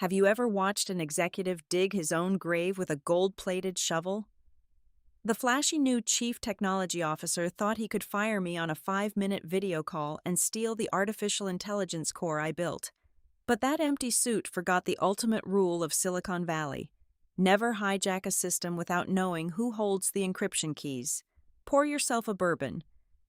Have you ever watched an executive dig his own grave with a gold-plated shovel? The flashy new chief technology officer thought he could fire me on a 5-minute video call and steal the artificial intelligence core I built. But that empty suit forgot the ultimate rule of Silicon Valley. Never hijack a system without knowing who holds the encryption keys. Pour yourself a bourbon,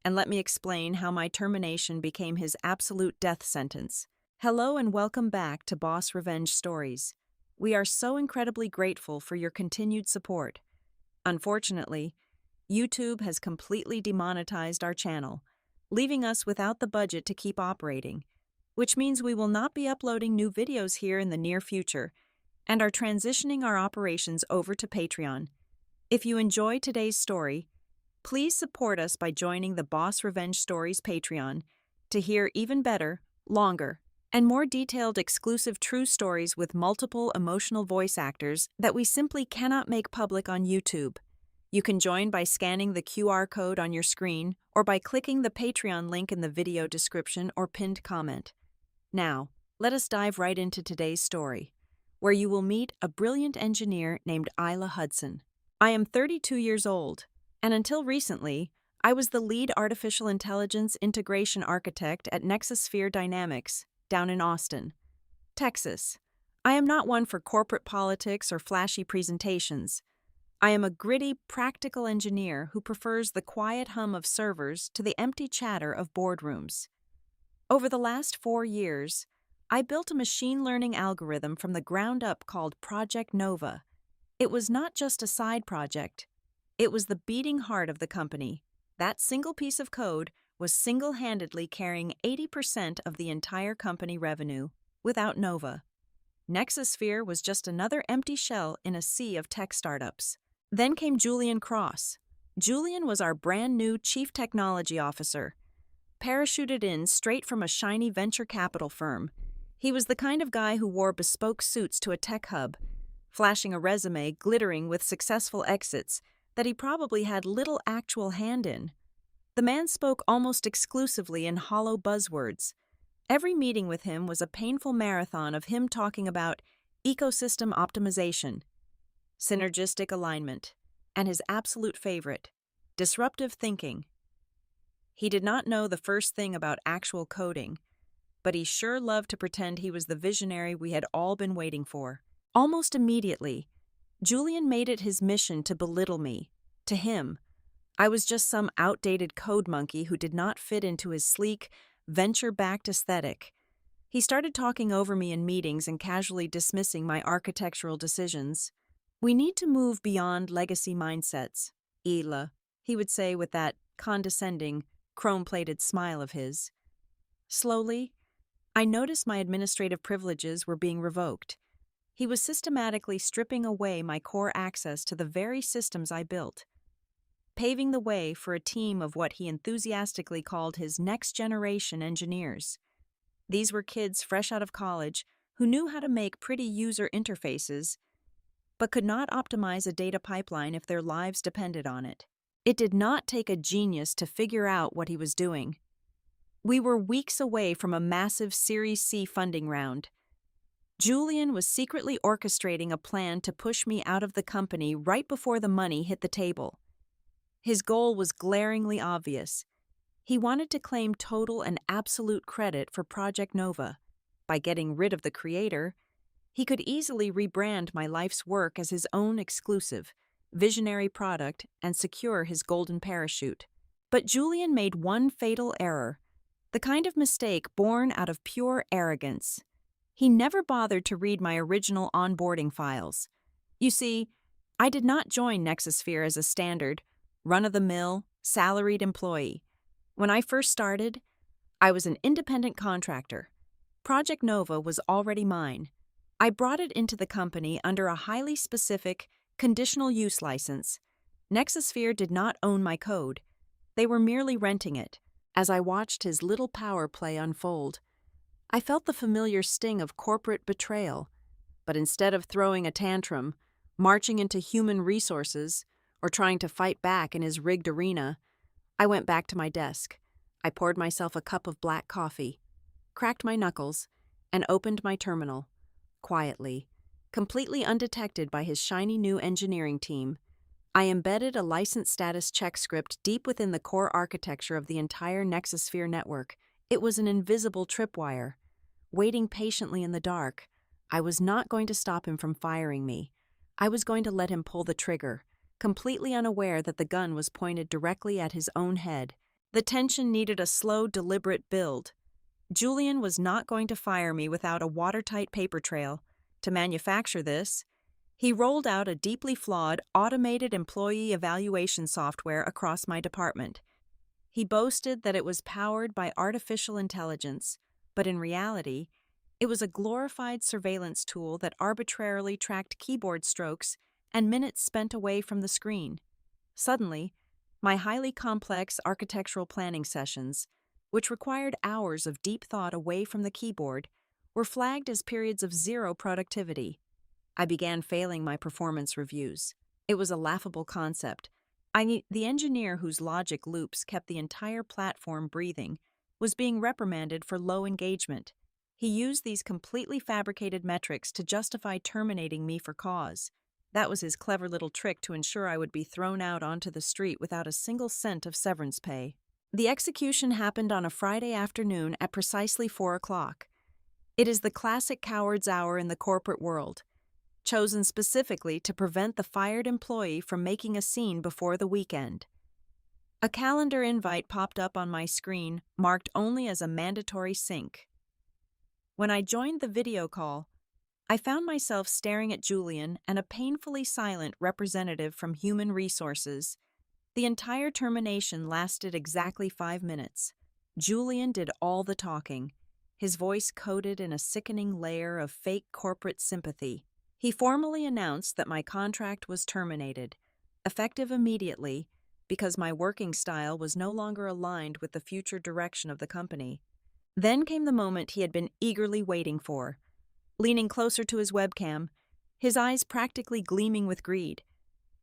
and let me explain how my termination became his absolute death sentence. Hello and welcome back to Boss Revenge Stories. We are so incredibly grateful for your continued support. Unfortunately, YouTube has completely demonetized our channel, leaving us without the budget to keep operating, which means we will not be uploading new videos here in the near future, and are transitioning our operations over to Patreon. If you enjoy today's story, please support us by joining the Boss Revenge Stories Patreon to hear even better, longer, and more detailed exclusive true stories with multiple emotional voice actors that we simply cannot make public on YouTube. You can join by scanning the QR code on your screen or by clicking the Patreon link in the video description or pinned comment. Now, let us dive right into today's story, where you will meet a brilliant engineer named Isla Hudson. I am 32 years old, and until recently, I was the lead artificial intelligence integration architect at Nexusphere Dynamics down in Austin, Texas. I am not one for corporate politics or flashy presentations. I am a gritty, practical engineer who prefers the quiet hum of servers to the empty chatter of boardrooms. Over the last 4 years, I built a machine learning algorithm from the ground up called Project Nova. It was not just a side project. It was the beating heart of the company. That single piece of code was single-handedly carrying 80% of the entire company revenue without Nova. Nexusphere was just another empty shell in a sea of tech startups. Then came Julian Cross. Julian was our brand new chief technology officer, parachuted in straight from a shiny venture capital firm. He was the kind of guy who wore bespoke suits to a tech hub, flashing a resume glittering with successful exits that he probably had little actual hand in. The man spoke almost exclusively in hollow buzzwords. Every meeting with him was a painful marathon of him talking about ecosystem optimization, synergistic alignment, and his absolute favorite, disruptive thinking. He did not know the first thing about actual coding, but he sure loved to pretend he was the visionary we had all been waiting for. Almost immediately, Julian made it his mission to belittle me. To him, I was just some outdated code monkey who did not fit into his sleek, venture-backed aesthetic. He started talking over me in meetings and casually dismissing my architectural decisions. "We need to move beyond legacy mindsets, Ela," he would say with that condescending, chrome-plated smile of his. Slowly, I noticed my administrative privileges were being revoked. He was systematically stripping away my core access to the very systems I built, paving the way for a team of what he enthusiastically called his next-generation engineers. These were kids fresh out of college who knew how to make pretty user interfaces, but could not optimize a data pipeline if their lives depended on it. It did not take a genius to figure out what he was doing. We were weeks away from a massive Series C funding round. Julian was secretly orchestrating a plan to push me out of the company right before the money hit the table. His goal was glaringly obvious. He wanted to claim total and absolute credit for Project Nova. By getting rid of the creator, he could easily rebrand my life's work as his own exclusive, visionary product and secure his golden parachute. But Julian made one fatal error, the kind of mistake born out of pure arrogance. He never bothered to read my original onboarding files. You see, I did not join Nexusphere as a standard, run-of-the-mill, salaried employee. When I first started, I was an independent contractor. Project Nova was already mine. I brought it into the company under a highly specific, conditional use license. Nexusphere did not own my code. They were merely renting it. As I watched his little power play unfold, I felt the familiar sting of corporate betrayal. But instead of throwing a tantrum, marching into human resources, or trying to fight back in his rigged arena, I went back to my desk. I poured myself a cup of black coffee, cracked my knuckles, and opened my terminal. quietly, completely undetected by his shiny new engineering team. I embedded a license status check script deep within the core architecture of the entire Nexusphere network. It was an invisible tripwire. Waiting patiently in the dark, I was not going to stop him from firing me. I was going to let him pull the trigger, completely unaware that the gun was pointed directly at his own head. The tension needed a slow, deliberate build. Julian was not going to fire me without a watertight paper trail. To manufacture this, he rolled out a deeply flawed, automated employee evaluation software across my department. He boasted that it was powered by artificial intelligence, but in reality, it was a glorified surveillance tool that arbitrarily tracked keyboard strokes and minutes spent away from the screen. Suddenly, my highly complex architectural planning sessions, which required hours of deep thought away from the keyboard, were flagged as periods of zero productivity. I began failing my performance reviews. It was a laughable concept. The engineer whose logic loops kept the entire platform breathing was being reprimanded for low engagement. He used these completely fabricated metrics to justify terminating me for cause. That was his clever little trick to ensure I would be thrown out onto the street without a single cent of severance pay. The execution happened on a Friday afternoon at precisely 4 o'clock. It is the classic coward's hour in the corporate world, chosen specifically to prevent the fired employee from making a scene before the weekend. A calendar invite popped up on my screen, marked only as a mandatory sync. When I joined the video call, I found myself staring at Julian and a painfully silent representative from Human Resources. The entire termination lasted exactly 5 minutes. Julian did all the talking, his voice coated in a sickening layer of fake corporate sympathy. He formally announced that my contract was terminated, effective immediately, because my working style was no longer aligned with the future direction of the company. Then came the moment he had been eagerly waiting for. Leaning closer to his webcam, his eyes practically gleaming with greed,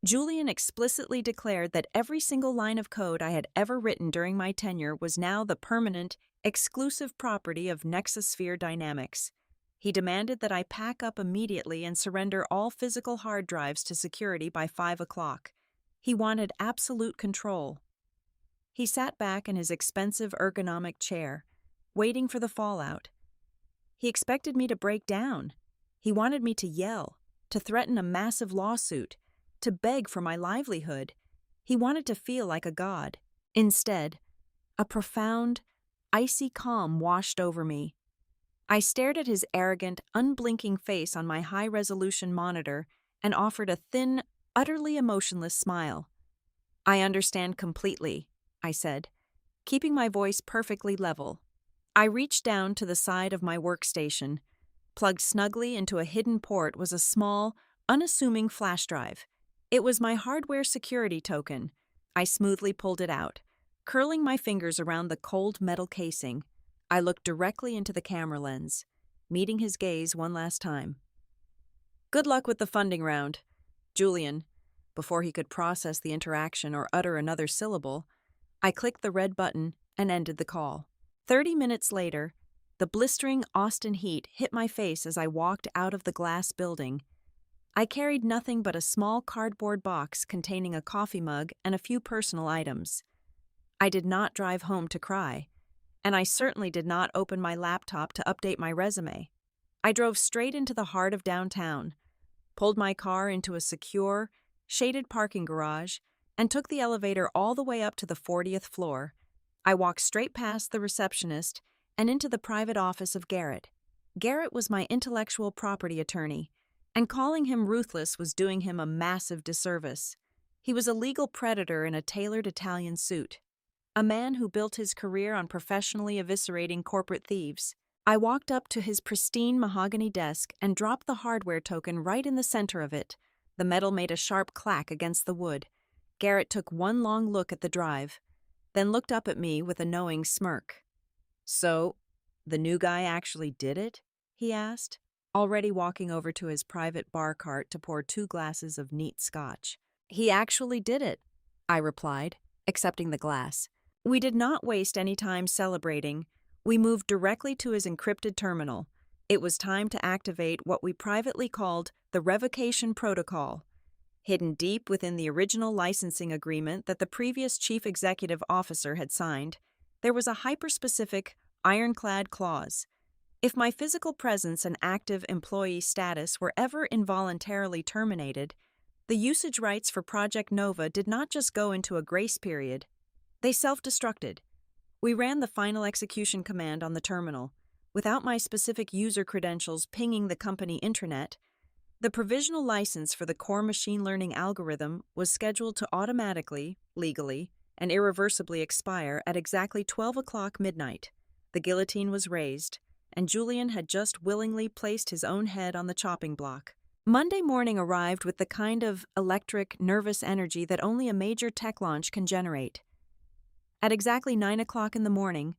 Julian explicitly declared that every single line of code I had ever written during my tenure was now the permanent, exclusive property of Nexusphere Dynamics. He demanded that I pack up immediately and surrender all physical hard drives to security by 5 o'clock. He wanted absolute control. He sat back in his expensive ergonomic chair, waiting for the fallout. He expected me to break down. He wanted me to yell, to threaten a massive lawsuit, to beg for my livelihood. He wanted to feel like a god. Instead, a profound, icy calm washed over me. I stared at his arrogant, unblinking face on my high-resolution monitor and offered a thin, utterly emotionless smile. "I understand completely," I said, keeping my voice perfectly level. I reached down to the side of my workstation. Plugged snugly into a hidden port was a small, unassuming flash drive. It was my hardware security token. I smoothly pulled it out, curling my fingers around the cold metal casing. I looked directly into the camera lens, meeting his gaze one last time. "Good luck with the funding round." Julian, before he could process the interaction or utter another syllable, I clicked the red button and ended the call. 30 minutes later, the blistering Austin heat hit my face as I walked out of the glass building. I carried nothing but a small cardboard box containing a coffee mug and a few personal items. I did not drive home to cry, and I certainly did not open my laptop to update my resume. I drove straight into the heart of downtown, pulled my car into a secure, shaded parking garage, and took the elevator all the way up to the 40th floor. I walked straight past the receptionist and into the private office of Garrett. Garrett was my intellectual property attorney, and calling him ruthless was doing him a massive disservice. He was a legal predator in a tailored Italian suit, a man who built his career on professionally eviscerating corporate thieves. I walked up to his pristine mahogany desk and dropped the hardware token right in the center of it. The metal made a sharp clack against the wood. Garrett took one long look at the drive, then looked up at me with a knowing smirk. "So, the new guy actually did it?" he asked, already walking over to his private bar cart to pour 2 glasses of neat scotch. "He actually did it," I replied, accepting the glass. We did not waste any time celebrating. We moved directly to his encrypted terminal. It was time to activate what we privately called the revocation protocol. Hidden deep within the original licensing agreement that the previous chief executive officer had signed, there was a hyper-specific, ironclad clause. If my physical presence and active employee status were ever involuntarily terminated, the usage rights for Project Nova did not just go into a grace period, they self-destructed. We ran the final execution command on the terminal. Without my specific user credentials pinging the company intranet, the provisional license for the core machine learning algorithm was scheduled to automatically, legally, and irreversibly expire at exactly 12 o'clock midnight. The guillotine was raised, and Julian had just willingly placed his own head on the chopping block. Monday morning arrived with the kind of electric, nervous energy that only a major tech launch can generate. At exactly 9 o'clock in the morning,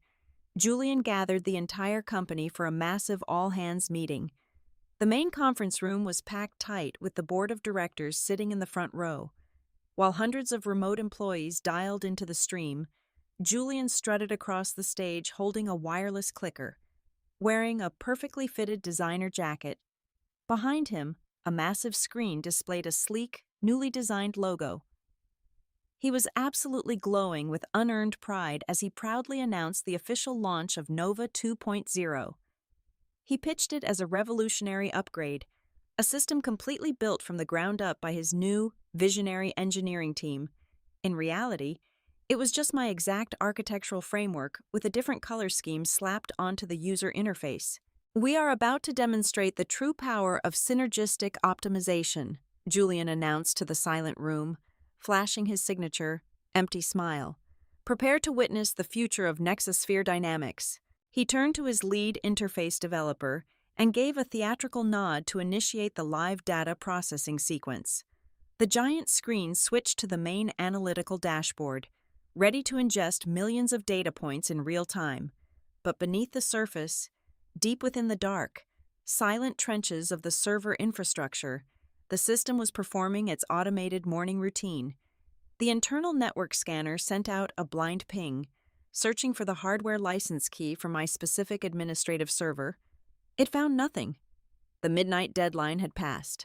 Julian gathered the entire company for a massive all-hands meeting. The main conference room was packed tight with the board of directors sitting in the front row. While hundreds of remote employees dialed into the stream, Julian strutted across the stage holding a wireless clicker, wearing a perfectly fitted designer jacket. Behind him, a massive screen displayed a sleek, newly designed logo. He was absolutely glowing with unearned pride as he proudly announced the official launch of Nova 2.0. He pitched it as a revolutionary upgrade, a system completely built from the ground up by his new, visionary engineering team. In reality, it was just my exact architectural framework with a different color scheme slapped onto the user interface. "We are about to demonstrate the true power of synergistic optimization," Julian announced to the silent room, flashing his signature, empty smile. "Prepare to witness the future of Nexosphere dynamics." He turned to his lead interface developer and gave a theatrical nod to initiate the live data processing sequence. The giant screen switched to the main analytical dashboard, ready to ingest millions of data points in real time. But beneath the surface, deep within the dark, silent trenches of the server infrastructure, the system was performing its automated morning routine. The internal network scanner sent out a blind ping, searching for the hardware license key for my specific administrative server. It found nothing. The midnight deadline had passed.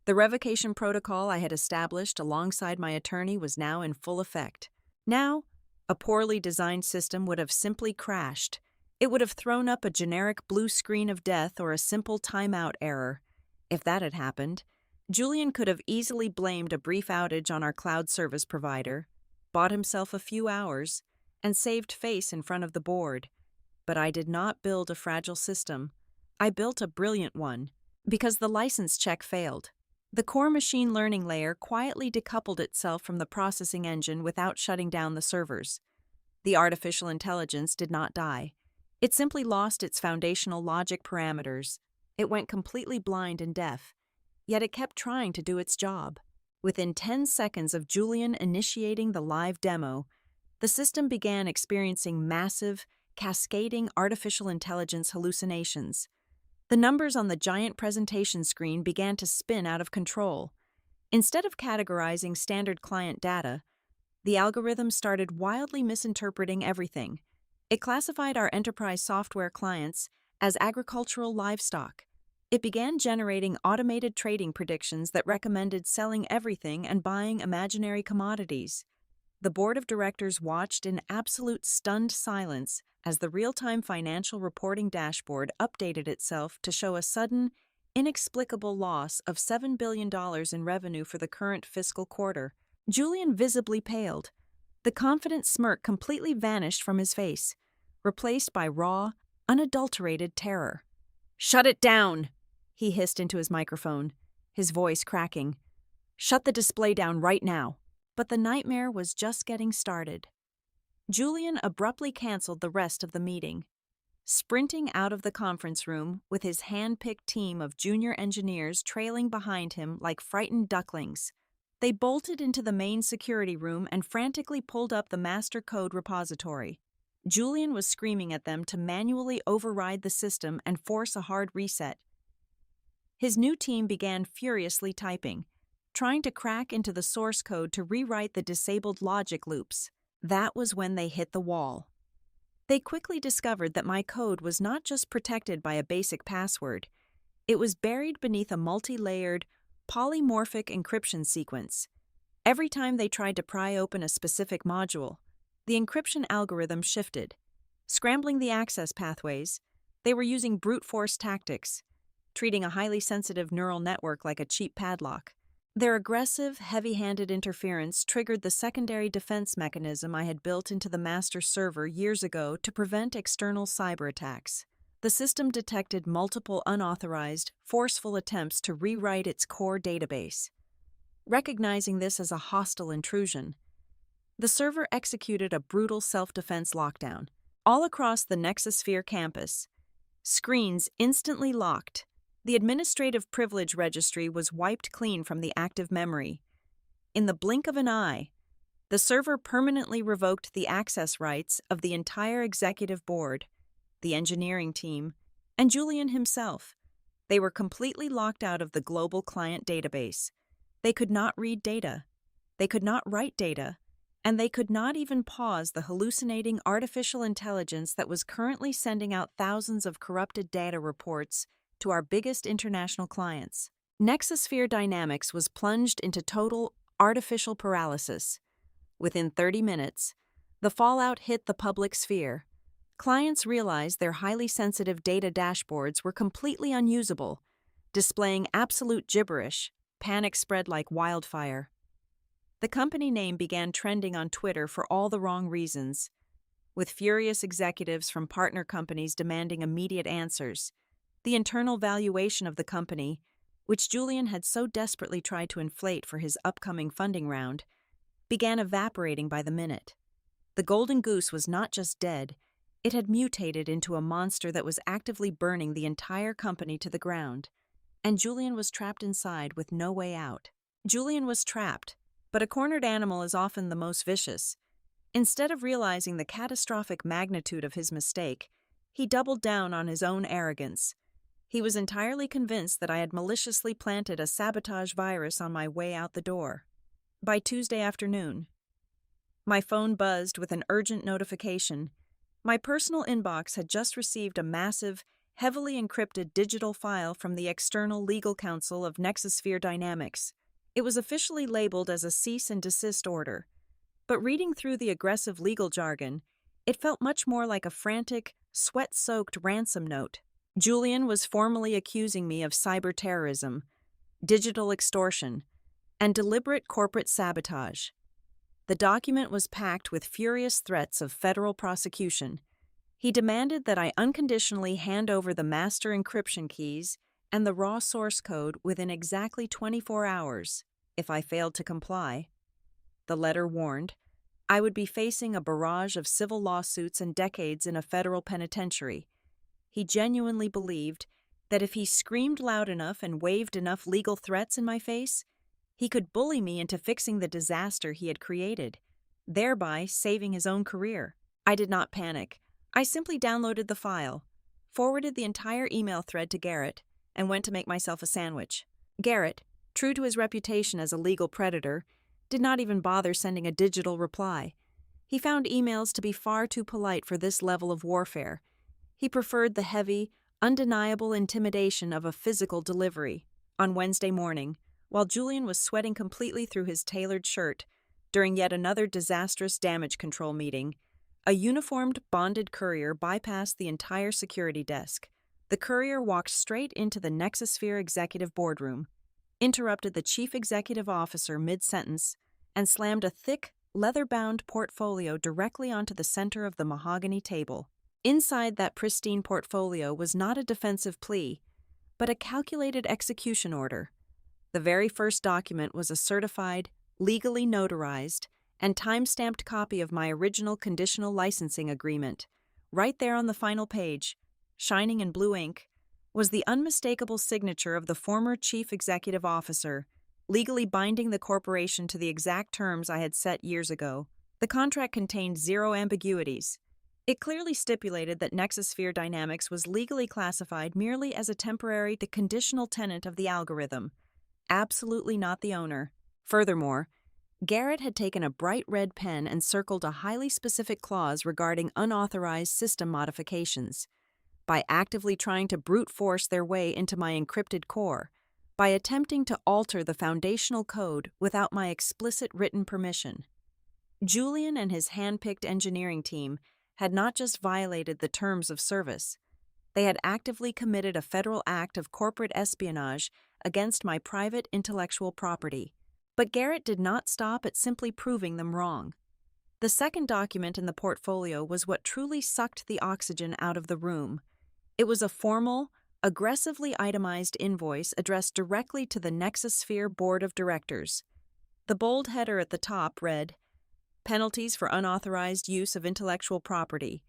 The revocation protocol I had established alongside my attorney was now in full effect. Now, a poorly designed system would have simply crashed. It would have thrown up a generic blue screen of death or a simple timeout error. If that had happened, Julian could have easily blamed a brief outage on our cloud service provider, bought himself a few hours, and saved face in front of the board. But I did not build a fragile system. I built a brilliant one, because the license check failed. The core machine learning layer quietly decoupled itself from the processing engine without shutting down the servers. The artificial intelligence did not die. It simply lost its foundational logic parameters. It went completely blind and deaf. Yet it kept trying to do its job. Within 10 seconds of Julian initiating the live demo, the system began experiencing massive, cascading artificial intelligence hallucinations. The numbers on the giant presentation screen began to spin out of control. Instead of categorizing standard client data, the algorithm started wildly misinterpreting everything. It classified our enterprise software clients as agricultural livestock. It began generating automated trading predictions that recommended selling everything and buying imaginary commodities. The board of directors watched in absolute stunned silence as the real-time financial reporting dashboard updated itself to show a sudden, inexplicable loss of $7 billion in revenue for the current fiscal quarter. Julian visibly paled. The confident smirk completely vanished from his face, replaced by raw, unadulterated terror. "Shut it down!" he hissed into his microphone, his voice cracking. "Shut the display down right now." But the nightmare was just getting started. Julian abruptly canceled the rest of the meeting. Sprinting out of the conference room with his hand-picked team of junior engineers trailing behind him like frightened ducklings, they bolted into the main security room and frantically pulled up the master code repository. Julian was screaming at them to manually override the system and force a hard reset. His new team began furiously typing, trying to crack into the source code to rewrite the disabled logic loops. That was when they hit the wall. They quickly discovered that my code was not just protected by a basic password, it was buried beneath a multi-layered, polymorphic encryption sequence. Every time they tried to pry open a specific module, the encryption algorithm shifted. Scrambling the access pathways, they were using brute force tactics, treating a highly sensitive neural network like a cheap padlock. Their aggressive, heavy-handed interference triggered the secondary defense mechanism I had built into the master server years ago to prevent external cyber attacks. The system detected multiple unauthorized, forceful attempts to rewrite its core database. Recognizing this as a hostile intrusion, the server executed a brutal self-defense lockdown. All across the Nexosphere campus, screens instantly locked. The administrative privilege registry was wiped clean from the active memory. In the blink of an eye, the server permanently revoked the access rights of the entire executive board, the engineering team, and Julian himself. They were completely locked out of the global client database. They could not read data. They could not write data. And they could not even pause the hallucinating artificial intelligence that was currently sending out thousands of corrupted data reports to our biggest international clients. Nexosphere Dynamics was plunged into total artificial paralysis. Within 30 minutes, the fallout hit the public sphere. Clients realized their highly sensitive data dashboards were completely unusable, displaying absolute gibberish. Panic spread like wildfire. The company name began trending on Twitter for all the wrong reasons, with furious executives from partner companies demanding immediate answers. The internal valuation of the company, which Julian had so desperately tried to inflate for his upcoming funding round, began evaporating by the minute. The golden goose was not just dead, it had mutated into a monster that was actively burning the entire company to the ground, and Julian was trapped inside with no way out. Julian was trapped. But a cornered animal is often the most vicious. Instead of realizing the catastrophic magnitude of his mistake, he doubled down on his own arrogance. He was entirely convinced that I had maliciously planted a sabotage virus on my way out the door. By Tuesday afternoon, my phone buzzed with an urgent notification. My personal inbox had just received a massive, heavily encrypted digital file from the external legal counsel of Nexosphere Dynamics. It was officially labeled as a cease and desist order, but reading through the aggressive legal jargon, it felt much more like a frantic, sweat-soaked ransom note. Julian was formally accusing me of cyber terrorism, digital extortion, and deliberate corporate sabotage. The document was packed with furious threats of federal prosecution. He demanded that I unconditionally hand over the master encryption keys and the raw source code within exactly 24 hours. If I failed to comply, the letter warned, I would be facing a barrage of civil lawsuits and decades in a federal penitentiary. He genuinely believed that if he screamed loud enough and waved enough legal threats in my face, he could bully me into fixing the disaster he had created, thereby saving his own career. I did not panic. I simply downloaded the file, forwarded the entire email thread to Garrett, and went to make myself a sandwich. Garrett, true to his reputation as a legal predator, did not even bother sending a digital reply. He found emails to be far too polite for this level of warfare. He preferred the heavy, undeniable intimidation of a physical delivery. On Wednesday morning, while Julian was sweating completely through his tailored shirt during yet another disastrous damage control meeting, a uniformed, bonded courier bypassed the entire security desk. The courier walked straight into the Nexosphere executive boardroom, interrupted the chief executive officer mid-sentence, and slammed a thick, leather-bound portfolio directly onto the center of the mahogany table. Inside that pristine portfolio was not a defensive plea, but a calculated execution order. The very first document was a certified, legally notarized, and time-stamped copy of my original conditional licensing agreement. Right there on the final page, shining in blue ink, was the unmistakable signature of the former chief executive officer, legally binding the corporation to the exact terms I had set years ago. The contract contained zero ambiguities. It clearly stipulated that Nexosphere Dynamics was legally classified merely as a temporary, conditional tenant of the algorithm, absolutely not the owner. Furthermore, Garrett had taken a bright red pen and circled a highly specific clause regarding unauthorized system modifications. By actively trying to brute force their way into my encrypted core, by attempting to alter the foundational code without my explicit written permission. Julian and his hand-picked engineering team had not just violated the terms of service, they had actively committed a federal act of corporate espionage against my private intellectual property. But Garrett did not stop at simply proving them wrong. The second document in the portfolio was what truly sucked the oxygen out of the room. It was a formal, aggressively itemized invoice addressed directly to the Nexusphere Board of Directors. The bold header at the top read, "Penalties for unauthorized use of intellectual property,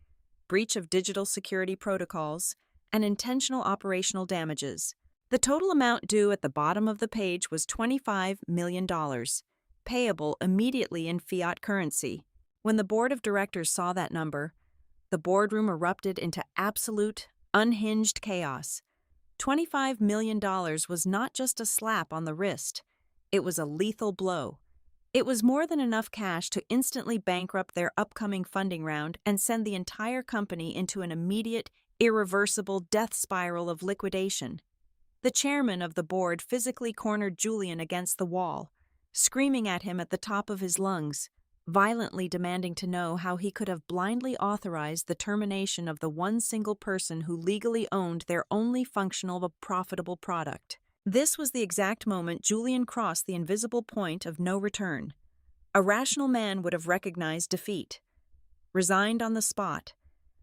breach of digital security protocols, and intentional operational damages." The total amount due at the bottom of the page was $25 million, payable immediately in fiat currency. When the board of directors saw that number, the boardroom erupted into absolute, unhinged chaos. $25 million was not just a slap on the wrist, it was a lethal blow. It was more than enough cash to instantly bankrupt their upcoming funding round and send the entire company into an immediate, irreversible death spiral of liquidation. The chairman of the board physically cornered Julian against the wall, screaming at him at the top of his lungs, violently demanding to know how he could have blindly authorized the termination of the one single person who legally owned their only functional, profitable product. This was the exact moment Julian crossed the invisible point of no return. A rational man would have recognized defeat, resigned on the spot,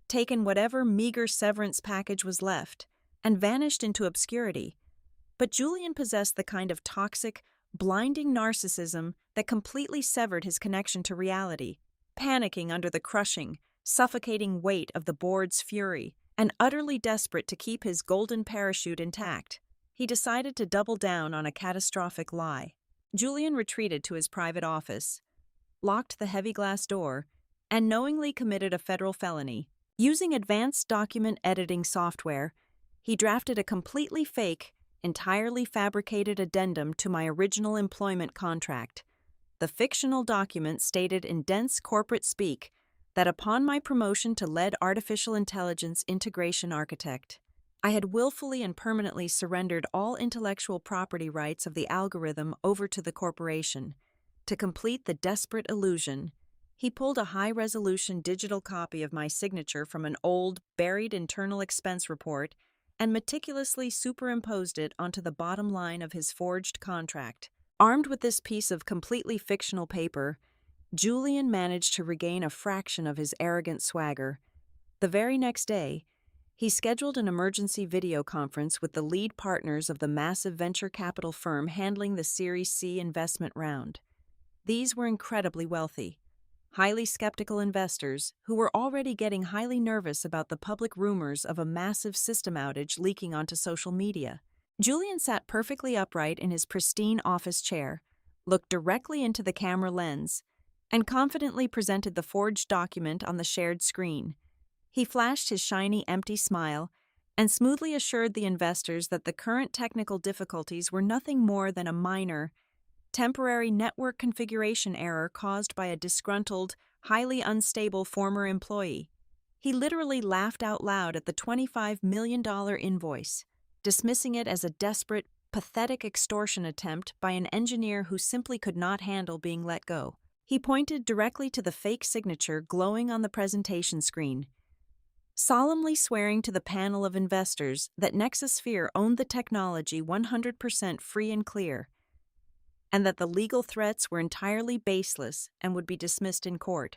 taken whatever meager severance package was left, and vanished into obscurity. But Julian possessed the kind of toxic, blinding narcissism that completely severed his connection to reality, panicking under the crushing, suffocating weight of the board's fury, and utterly desperate to keep his golden parachute intact. He decided to double down on a catastrophic lie. Julian retreated to his private office, locked the heavy glass door, and knowingly committed a federal felony. Using advanced document editing software, he drafted a completely fake, entirely fabricated addendum to my original employment contract. The fictional document stated in dense corporate speak that upon my promotion to lead artificial intelligence integration architect, I had willfully and permanently surrendered all intellectual property rights of the algorithm over to the corporation. To complete the desperate illusion, he pulled a high-resolution digital copy of my signature from an old, buried internal expense report and meticulously superimposed it onto the bottom line of his forged contract. Armed with this piece of completely fictional paper, Julian managed to regain a fraction of his arrogant swagger. The very next day, he scheduled an emergency video conference with the lead partners of the massive venture capital firm handling the Series C investment round. These were incredibly wealthy, highly skeptical investors who were already getting highly nervous about the public rumors of a massive system outage leaking onto social media. Julian sat perfectly upright in his pristine office chair, looked directly into the camera lens, and confidently presented the forged document on the shared screen. He flashed his shiny, empty smile and smoothly assured the investors that the current technical difficulties were nothing more than a minor, temporary network configuration error caused by a disgruntled, highly unstable former employee. He literally laughed out loud at the $25 million invoice, dismissing it as a desperate, pathetic extortion attempt by an engineer who simply could not handle being let go. He pointed directly to the fake signature glowing on the presentation screen, solemnly swearing to the panel of investors that Nexusphere owned the technology 100% free and clear, and that the legal threats were entirely baseless and would be dismissed in court.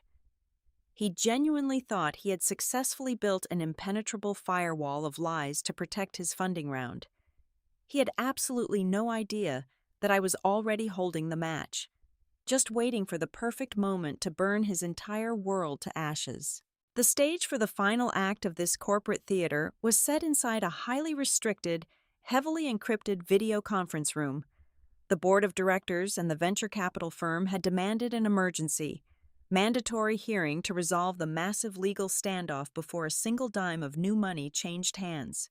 He genuinely thought he had successfully built an impenetrable firewall of lies to protect his funding round. He had absolutely no idea that I was already holding the match, just waiting for the perfect moment to burn his entire world to ashes. The stage for the final act of this corporate theater was set inside a highly restricted, heavily encrypted video conference room. The board of directors and the venture capital firm had demanded an emergency, mandatory hearing to resolve the massive legal standoff before a single dime of new money changed hands.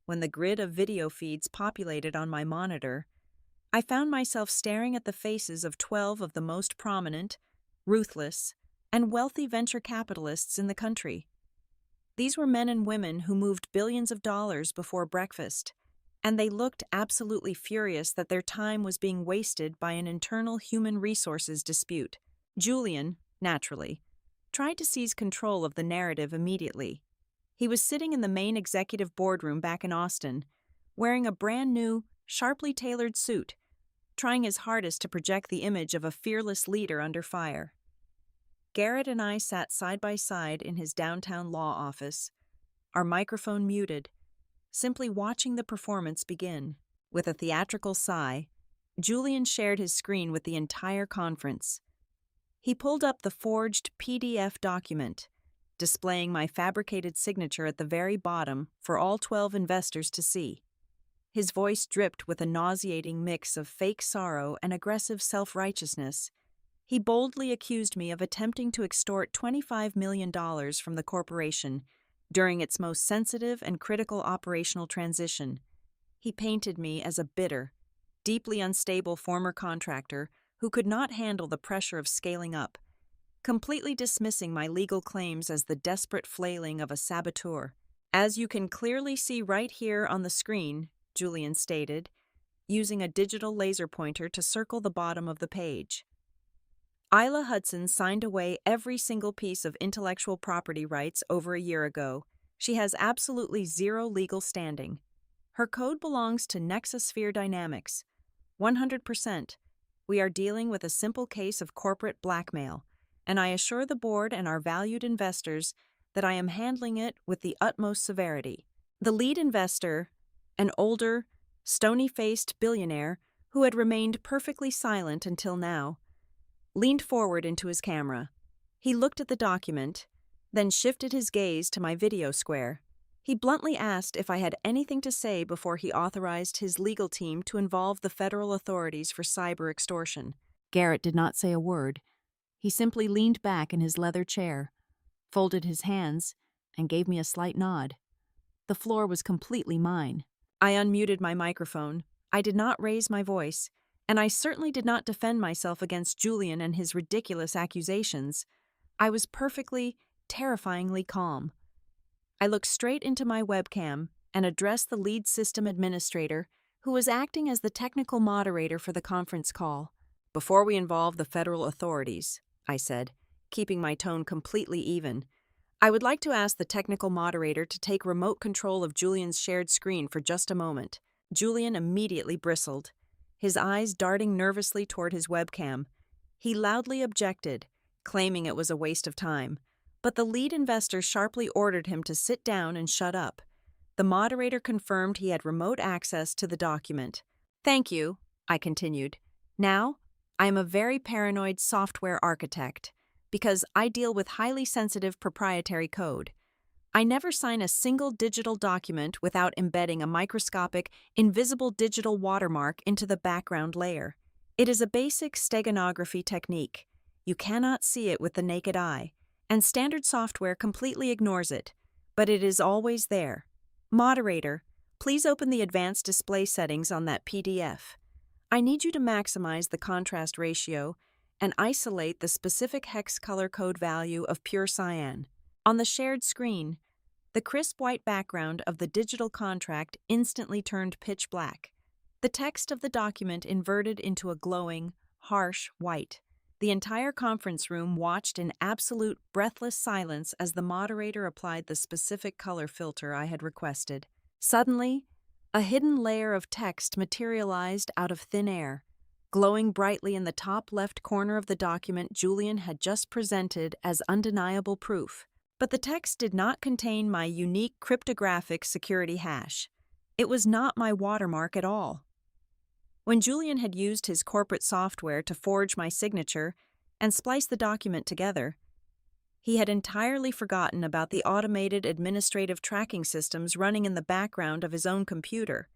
When the grid of video feeds populated on my monitor, I found myself staring at the faces of 12 of the most prominent, ruthless, and wealthy venture capitalists in the country. These were men and women who moved billions of dollars before breakfast, and they looked absolutely furious that their time was being wasted by an internal human resources dispute. Julian, naturally, tried to seize control of the narrative immediately. He was sitting in the main executive boardroom back in Austin, wearing a brand new, sharply tailored suit, trying his hardest to project the image of a fearless leader under fire. Garrett and I sat side by side in his downtown law office, our microphone muted, simply watching the performance begin. With a theatrical sigh, Julian shared his screen with the entire conference. He pulled up the forged PDF document, displaying my fabricated signature at the very bottom for all 12 investors to see. His voice dripped with a nauseating mix of fake sorrow and aggressive self-righteousness. He boldly accused me of attempting to extort $25 million from the corporation during its most sensitive and critical operational transition. He painted me as a bitter, deeply unstable former contractor who could not handle the pressure of scaling up, completely dismissing my legal claims as the desperate flailing of a saboteur. "As you can clearly see right here on the screen," Julian stated, using a digital laser pointer to circle the bottom of the page. Isla Hudson signed away every single piece of intellectual property rights over a year ago. She has absolutely zero legal standing. Her code belongs to Nexosphere Dynamics. 100%. We are dealing with a simple case of corporate blackmail, and I assure the board and our valued investors that I am handling it with the utmost severity. The lead investor, an older, stony-faced billionaire who had remained perfectly silent until now, leaned forward into his camera. He looked at the document, then shifted his gaze to my video square. He bluntly asked if I had anything to say before he authorized his legal team to involve the federal authorities for cyber extortion. Garrett did not say a word. He simply leaned back in his leather chair, folded his hands, and gave me a slight nod. The floor was completely mine. I unmuted my microphone. I did not raise my voice, and I certainly did not defend myself against Julian and his ridiculous accusations. I was perfectly, terrifyingly calm. I looked straight into my webcam and addressed the lead system administrator, who was acting as the technical moderator for the conference call. "Before we involve the federal authorities," I said, keeping my tone completely even, "I would like to ask the technical moderator to take remote control of Julian's shared screen for just a moment." Julian immediately bristled, his eyes darting nervously toward his webcam. He loudly objected, claiming it was a waste of time, but the lead investor sharply ordered him to sit down and shut up. The moderator confirmed he had remote access to the document. "Thank you," I continued. "Now, I am a very paranoid software architect, because I deal with highly sensitive proprietary code. I never sign a single digital document without embedding a microscopic, invisible digital watermark into the background layer. It is a basic steganography technique. You cannot see it with the naked eye, and standard software completely ignores it, but it is always there. Moderator, please open the advanced display settings on that PDF. I need you to maximize the contrast ratio and isolate the specific hex color code value of pure cyan. On the shared screen, the crisp white background of the digital contract instantly turned pitch black. The text of the document inverted into a glowing, harsh white. The entire conference room watched in absolute, breathless silence as the moderator applied the specific color filter I had requested. Suddenly, a hidden layer of text materialized out of thin air, glowing brightly in the top left corner of the document Julian had just presented as undeniable proof. But the text did not contain my unique cryptographic security hash. It was not my watermark at all. When Julian had used his corporate software to forge my signature and splice the document together, he had entirely forgotten about the automated administrative tracking systems running in the background of his own computer.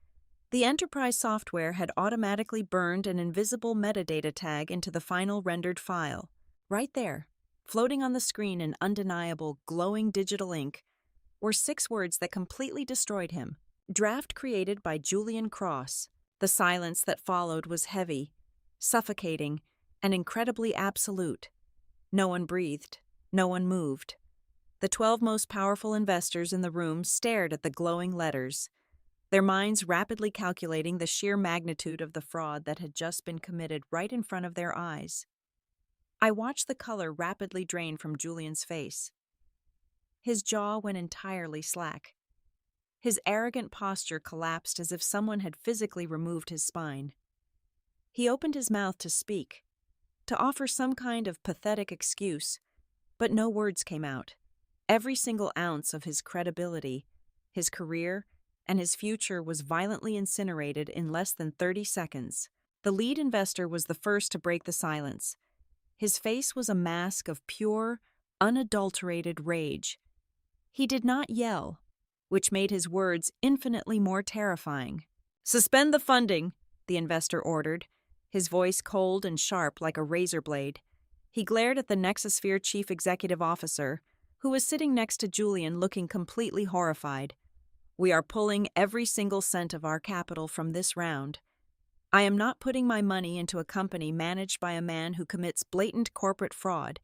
The enterprise software had automatically burned an invisible metadata tag into the final rendered file. Right there, floating on the screen in undeniable, glowing digital ink, were 6 words that completely destroyed him. Draft created by Julian Cross. The silence that followed was heavy, suffocating, and incredibly absolute. No one breathed. No one moved. The 12 most powerful investors in the room stared at the glowing letters, their minds rapidly calculating the sheer magnitude of the fraud that had just been committed right in front of their eyes. I watched the color rapidly drain from Julian's face. His jaw went entirely slack. His arrogant posture collapsed as if someone had physically removed his spine. He opened his mouth to speak, to offer some kind of pathetic excuse, but no words came out. Every single ounce of his credibility, his career, and his future was violently incinerated in less than 30 seconds. The lead investor was the first to break the silence. His face was a mask of pure, unadulterated rage. He did not yell, which made his words infinitely more terrifying. "Suspend the funding," the investor ordered, his voice cold and sharp like a razor blade. He glared at the Nexosphere chief executive officer, who was sitting next to Julian looking completely horrified. "We are pulling every single cent of our capital from this round. I am not putting my money into a company managed by a man who commits blatant corporate fraud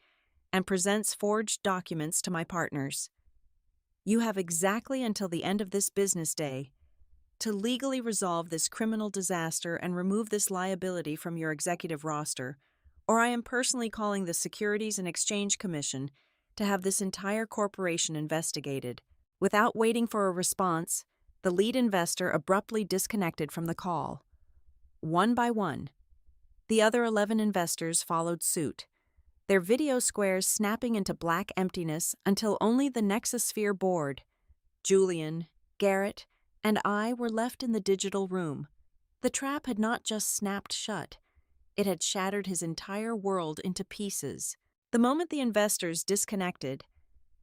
and presents forged documents to my partners. You have exactly until the end of this business day to legally resolve this criminal disaster and remove this liability from your executive roster, or I am personally calling the Securities and Exchange Commission to have this entire corporation investigated." Without waiting for a response, the lead investor abruptly disconnected from the call. One by one, the other 11 investors followed suit, their video squares snapping into black emptiness until only the Nexosphere board, Julian, Garrett, and I were left in the digital room. The trap had not just snapped shut, it had shattered his entire world into pieces. The moment the investors disconnected,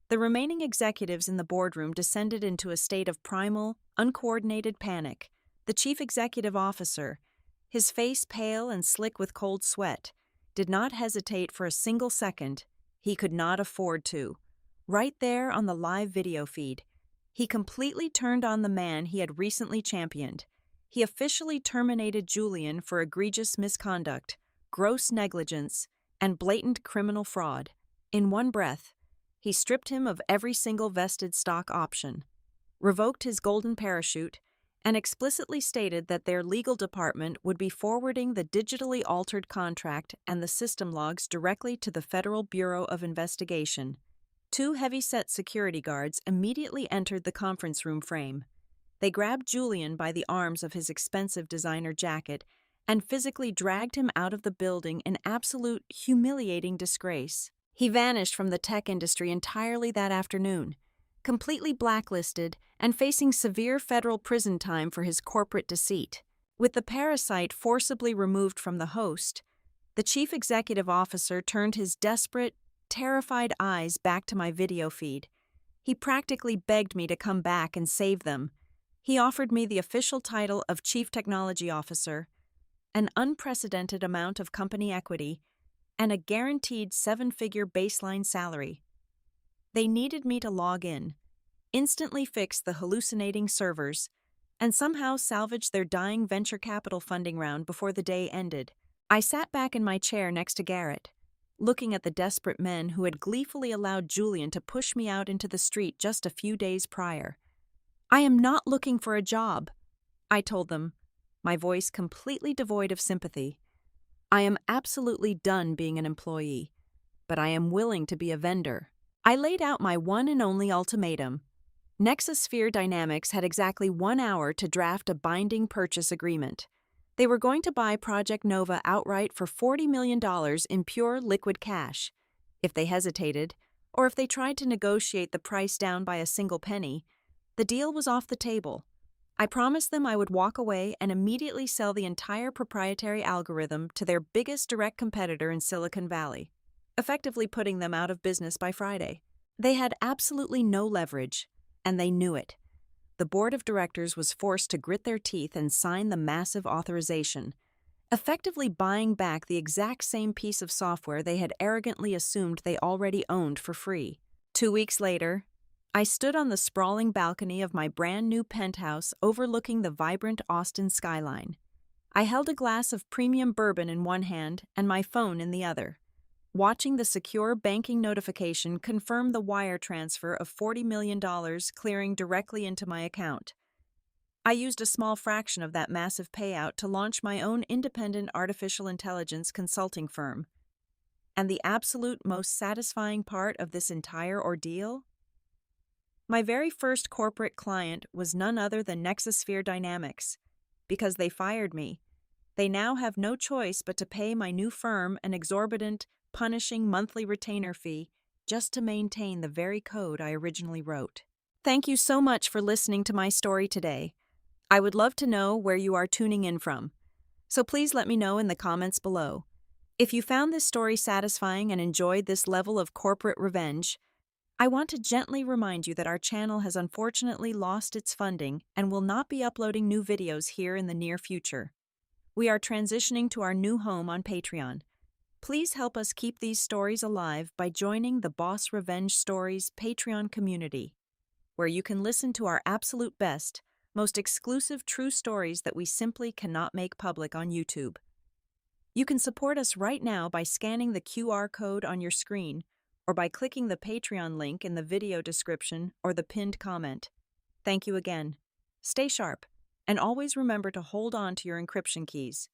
the remaining executives in the boardroom descended into a state of primal, uncoordinated panic. The chief executive officer, his face pale and slick with cold sweat, did not hesitate for a single second. He could not afford to. Right there on the live video feed, he completely turned on the man he had recently championed. He officially terminated Julian for egregious misconduct, gross negligence, and blatant criminal fraud. In one breath, he stripped him of every single vested stock option, revoked his golden parachute, and explicitly stated that their legal department would be forwarding the digitally altered contract and the system logs directly to the Federal Bureau of Investigation. 2 heavy-set security guards immediately entered the conference room frame. They grabbed Julian by the arms of his expensive designer jacket and physically dragged him out of the building in absolute humiliating disgrace. He vanished from the tech industry entirely that afternoon, completely blacklisted and facing severe federal prison time for his corporate deceit. With the parasite forcibly removed from the host, the chief executive officer turned his desperate, terrified eyes back to my video feed. He practically begged me to come back and save them. He offered me the official title of Chief Technology Officer, an unprecedented amount of company equity, and a guaranteed 7-figure baseline salary. They needed me to log in, instantly fix the hallucinating servers, and somehow salvage their dying venture capital funding round before the day ended. I sat back in my chair next to Garrett, looking at the desperate men who had gleefully allowed Julian to push me out into the street just a few days prior. "I am not looking for a job," I told them, my voice completely devoid of sympathy. "I am absolutely done being an employee, but I am willing to be a vendor." I laid out my one and only ultimatum. Nexosphere Dynamics had exactly 1 hour to draft a binding purchase agreement. They were going to buy Project Nova outright for $40 million in pure liquid cash. If they hesitated, or if they tried to negotiate the price down by a single penny, the deal was off the table. I promised them I would walk away and immediately sell the entire proprietary algorithm to their biggest direct competitor in Silicon Valley, effectively putting them out of business by Friday. They had absolutely no leverage, and they knew it. The board of directors was forced to grit their teeth and sign the massive authorization, effectively buying back the exact same piece of software they had arrogantly assumed they already owned for free. 2 weeks later, I stood on the sprawling balcony of my brand new penthouse overlooking the vibrant Austin skyline. I held a glass of premium bourbon in one hand and my phone in the other, watching the secure banking notification confirm the wire transfer of $40 million clearing directly into my account. I used a small fraction of that massive payout to launch my own independent artificial intelligence consulting firm. And the absolute most satisfying part of this entire ordeal? My very first corporate client was none other than Nexosphere Dynamics. Because they fired me, they now have no choice but to pay my new firm an exorbitant, punishing monthly retainer fee just to maintain the very code I originally wrote. Thank you so much for listening to my story today. I would love to know where you are tuning in from, so please let me know in the comments below. If you found this story satisfying and enjoyed this level of corporate revenge, I want to gently remind you that our channel has unfortunately lost its funding and will not be uploading new videos here in the near future. We are transitioning to our new home on Patreon. Please help us keep these stories alive by joining the Boss Revenge Stories Patreon community, where you can listen to our absolute best, most exclusive true stories that we simply cannot make public on YouTube. You can support us right now by scanning the QR code on your screen or by clicking the Patreon link in the video description or the pinned comment. Thank you again. Stay sharp, and always remember to hold on to your encryption keys.